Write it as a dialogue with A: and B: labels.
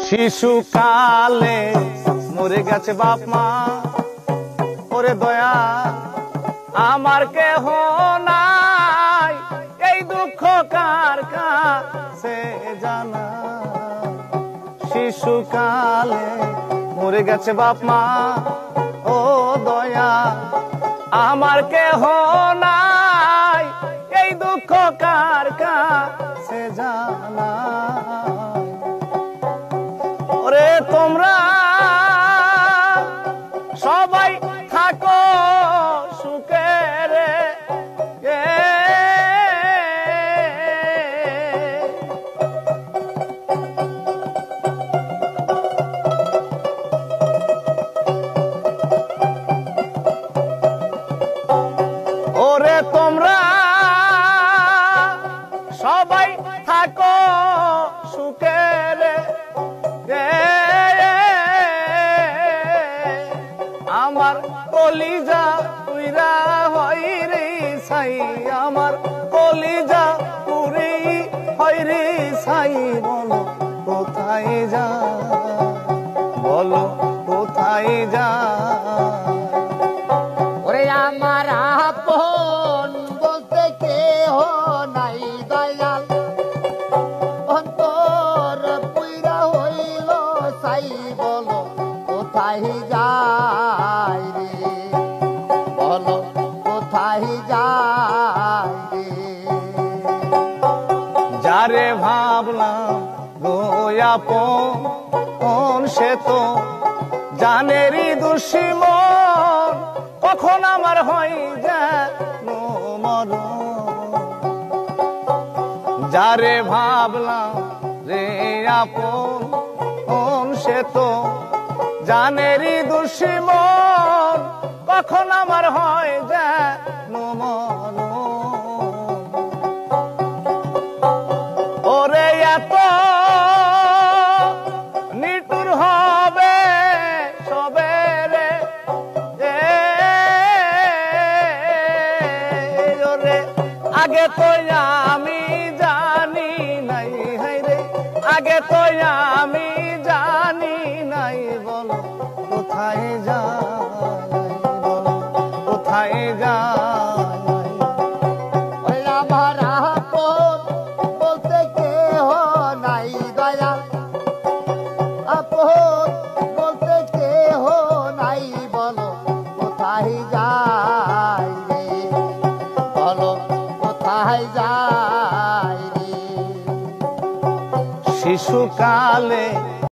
A: শিশুকালে মরে গেছে বাপ মা, ওরে দয়া আমার কেহ নাই, এই দুঃখ কার কাছে জানা। শিশুকালে মরে গেছে বাপ মা, ও দয়া আমার কেহ নাই, এই দুঃখ কার কাছে জানা। ওরে তোমরা সবাই থাকো সুখে রে, ওরে তোমরা সবাই থাকো সুখে রে, আমার কলিজা পুইরা হয় রে ছাই, আমার কলিজা পুরি হয় রে ছাই। বলো কোথায় যা, বলো কোথায় যা।
B: ওরে আমার আপন বলতে কেহ নাই দয়াল, অন্তর পুইরা হইল ছাই। বলো কোথায় যাই রে, বলো কোথায় যাই রে।
A: যারে ভাবলাম গোয়াপন সে তো জানেরই দুশ্মন, কখন আমার হয় যেন মরণ। যারে ভাবলাম রে আপন সে তো জানেরই দুশ্মন, কখন আমার হয় যেন মরণ। ওরে এত নিটুর হবে সবে রে, ওরে আগে তো আমি জানি নাই, হাই রে আগে তো আমি জানি নাই। বলো কোথায় যাই, বলো কোথায় যাই।
B: আমার আপন বলতে কেহ নাই দয়াল, আপন বলতে কেহ নাই। বলো কোথায় যাই রে, বলো কোথায় যাই রে।
A: শিশুকালে